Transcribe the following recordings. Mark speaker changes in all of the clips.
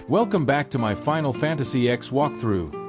Speaker 1: Welcome back to my Final Fantasy X walkthrough.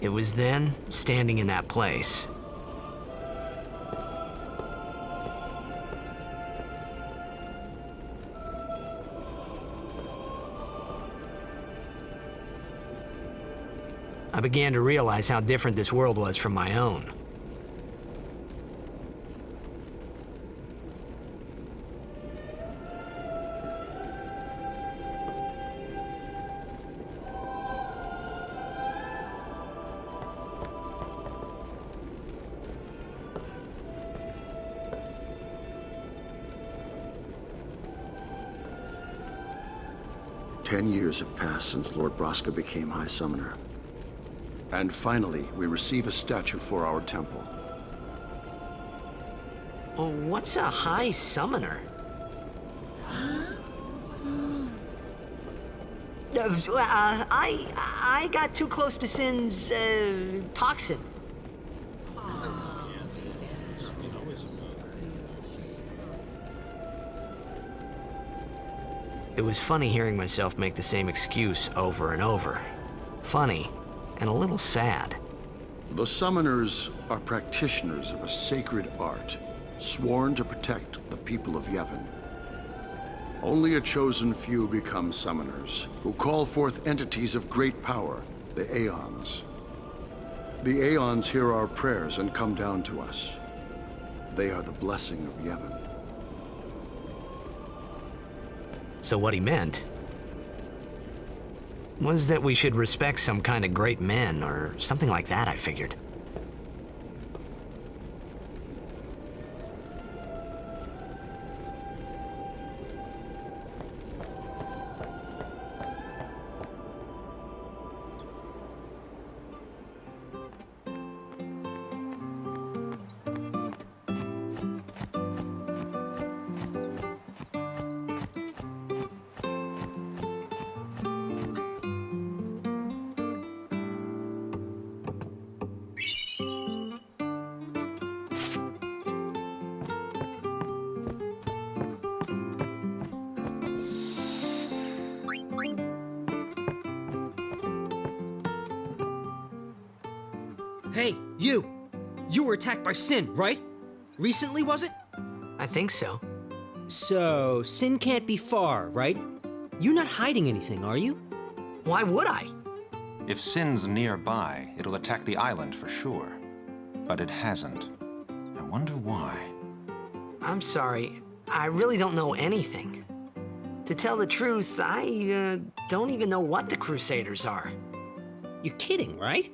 Speaker 2: It was then, standing in that place, I began to realize how different this world was from my own.
Speaker 3: Ten years have passed since Lord Braska became High Summoner. And finally, we receive a statue for our temple.
Speaker 2: Oh, what's a High Summoner? I got too close to Sin's, toxin. It was funny hearing myself make the same excuse over and over. Funny, and a little sad.
Speaker 3: The Summoners are practitioners of a sacred art, sworn to protect the people of Yevon. Only a chosen few become Summoners, who call forth entities of great power, the Aeons. The Aeons hear our prayers and come down to us. They are the blessing of Yevon.
Speaker 2: So what he meant was that we should respect some kind of great men, or something like that, I figured.
Speaker 4: Hey, you! You were attacked by Sin, right? Recently, was it?
Speaker 2: I think so.
Speaker 4: So, Sin can't be far, right? You're not hiding anything, are you?
Speaker 2: Why would I?
Speaker 5: If Sin's nearby, it'll attack the island for sure. But it hasn't. I wonder why.
Speaker 2: I'm sorry. I really don't know anything. To tell the truth, I don't even know what the Crusaders are.
Speaker 4: You're kidding, right?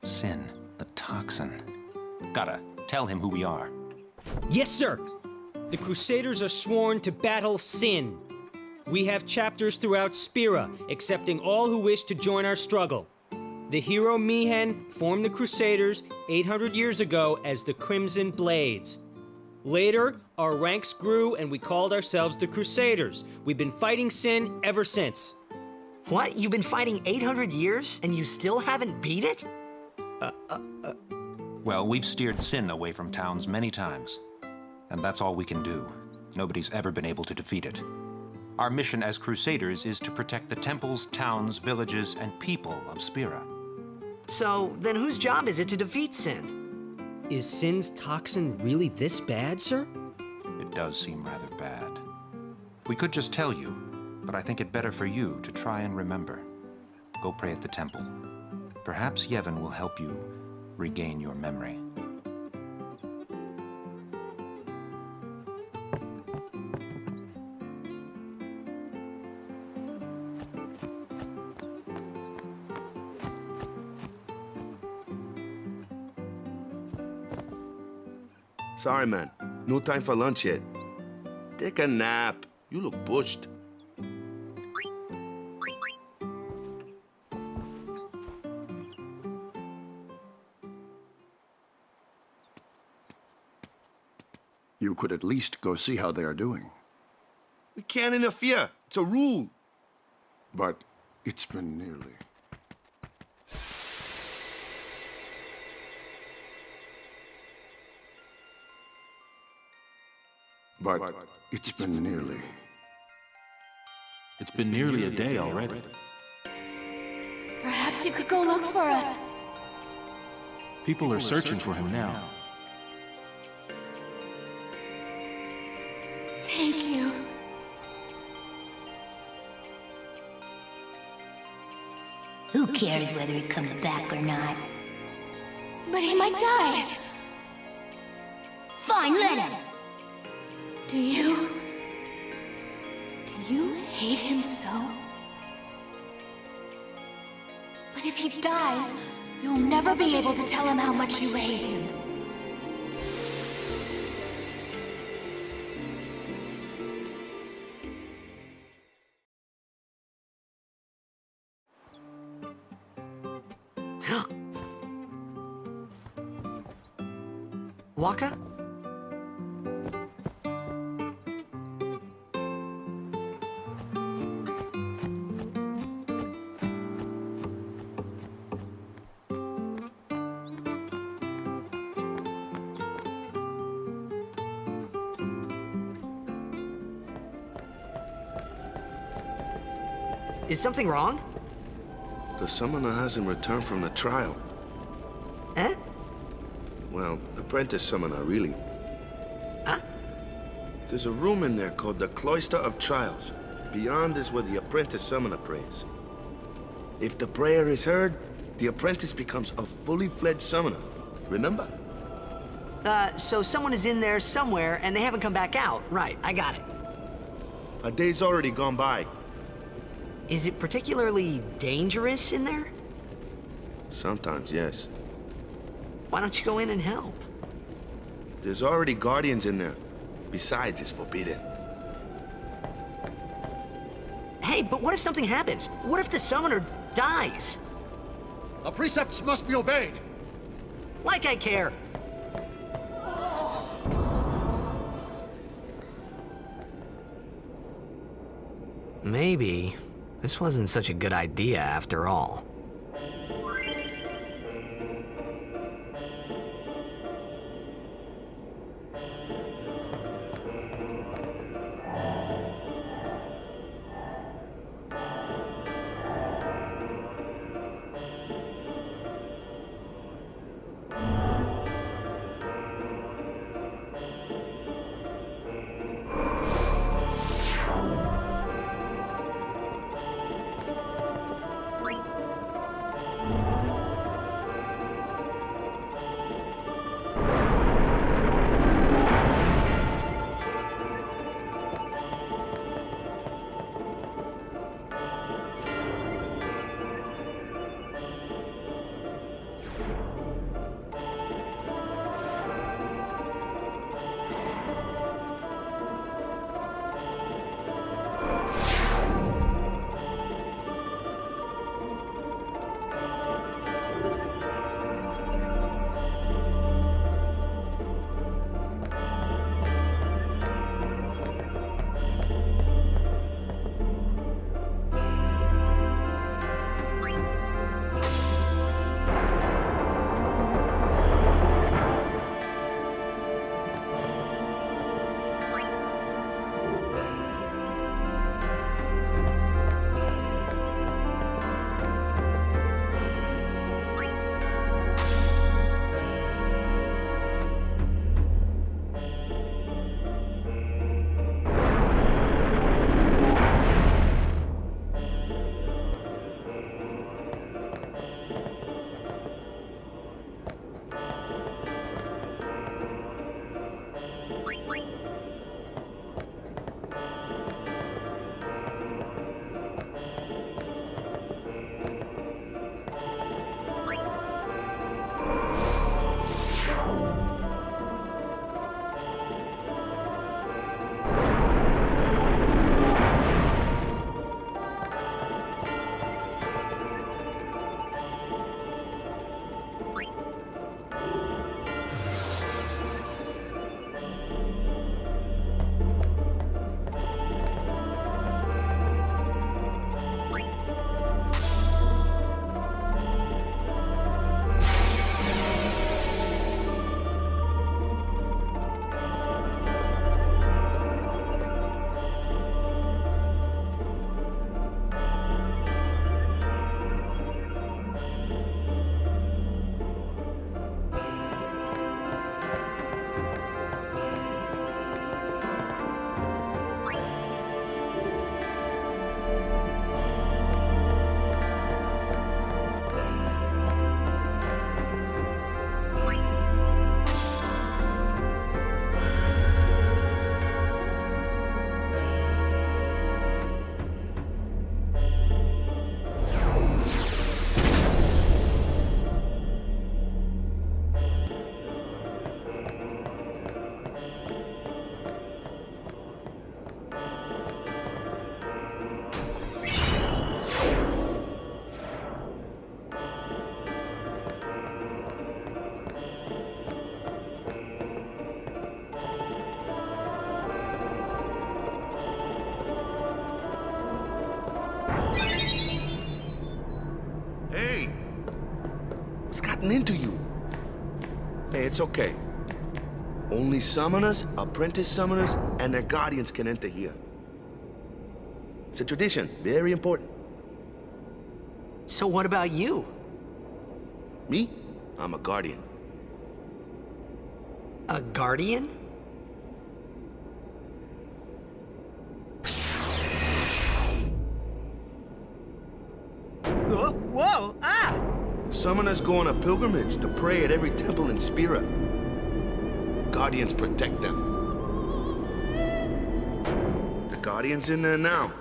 Speaker 5: Sin, the toxin. Gotta tell him who we are.
Speaker 4: Yes, sir! The Crusaders are sworn to battle Sin. We have chapters throughout Spira, accepting all who wish to join our struggle. The hero Mihen formed the Crusaders 800 years ago as the Crimson Blades. Later, our ranks grew and we called ourselves the Crusaders. We've been fighting Sin ever since.
Speaker 2: What? You've been fighting 800 years and you still haven't beat it?
Speaker 5: Well, we've steered Sin away from towns many times. And that's all we can do. Nobody's ever been able to defeat it. Our mission as Crusaders is to protect the temples, towns, villages, and people of Spira.
Speaker 2: So, then whose job is it to defeat Sin?
Speaker 4: Is Sin's toxin really this bad, sir?
Speaker 5: It does seem rather bad. We could just tell you, but I think it better for you to try and remember. Go pray at the temple. Perhaps Yevon will help you regain your memory.
Speaker 6: Sorry, man. No time for lunch yet. Take a nap. You look bushed.
Speaker 3: You could at least go see how they are doing.
Speaker 6: We can't interfere. It's a rule.
Speaker 3: But it's been nearly. But it's been nearly.
Speaker 7: It's been nearly a day already.
Speaker 8: Perhaps you could go look for us.
Speaker 7: People are searching for him now.
Speaker 8: Thank you.
Speaker 9: Who cares whether he comes back or not?
Speaker 8: But he might die.
Speaker 9: Fine, let him!
Speaker 8: Do you hate him so? But if he dies, you'll never be able to tell him how much you hate him.
Speaker 2: Waka? Is something wrong?
Speaker 6: The summoner hasn't returned from the trial.
Speaker 2: Eh?
Speaker 6: Well, apprentice summoner, really.
Speaker 2: Huh?
Speaker 6: There's a room in there called the Cloister of Trials. Beyond is where the apprentice summoner prays. If the prayer is heard, the apprentice becomes a fully fledged summoner. Remember?
Speaker 2: So someone is in there somewhere and they haven't come back out. Right, I got it.
Speaker 6: A day's already gone by.
Speaker 2: Is it particularly dangerous in there?
Speaker 6: Sometimes, yes.
Speaker 2: Why don't you go in and help?
Speaker 6: There's already guardians in there. Besides, it's forbidden.
Speaker 2: Hey, but what if something happens? What if the summoner dies?
Speaker 10: The precepts must be obeyed.
Speaker 2: Like I care. Maybe this wasn't such a good idea after all.
Speaker 6: Hey! What's gotten into you? Hey, it's okay. Only summoners, apprentice summoners, and their guardians can enter here. It's a tradition, very important.
Speaker 2: So what about you?
Speaker 6: Me? I'm a guardian.
Speaker 2: A guardian? Whoa! Ah!
Speaker 6: Summoners go on a pilgrimage to pray at every temple in Spira. Guardians protect them. The Guardian's in there now.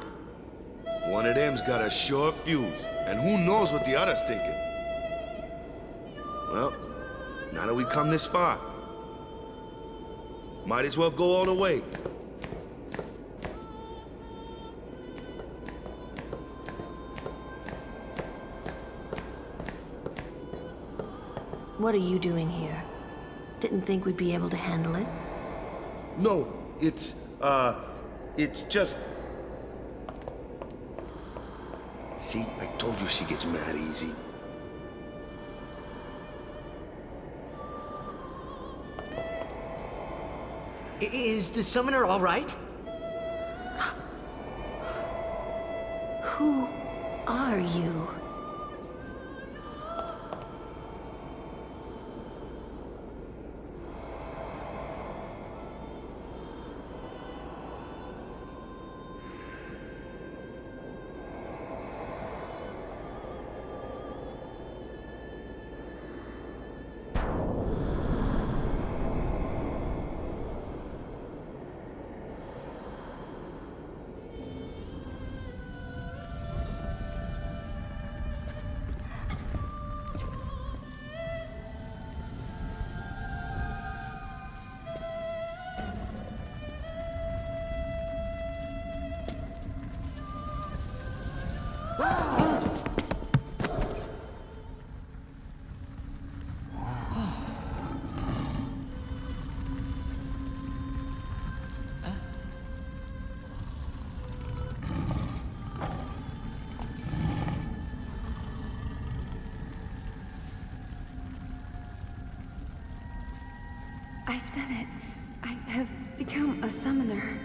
Speaker 6: One of them's got a short fuse, and who knows what the other's thinking. Well, now that we've come this far, might as well go all the way.
Speaker 11: What are you doing here? Didn't think we'd be able to handle it.
Speaker 6: No, it's just... See, I told you she gets mad easy.
Speaker 2: Is the summoner all right?
Speaker 11: Who are you?
Speaker 12: I've done it. I have become a summoner.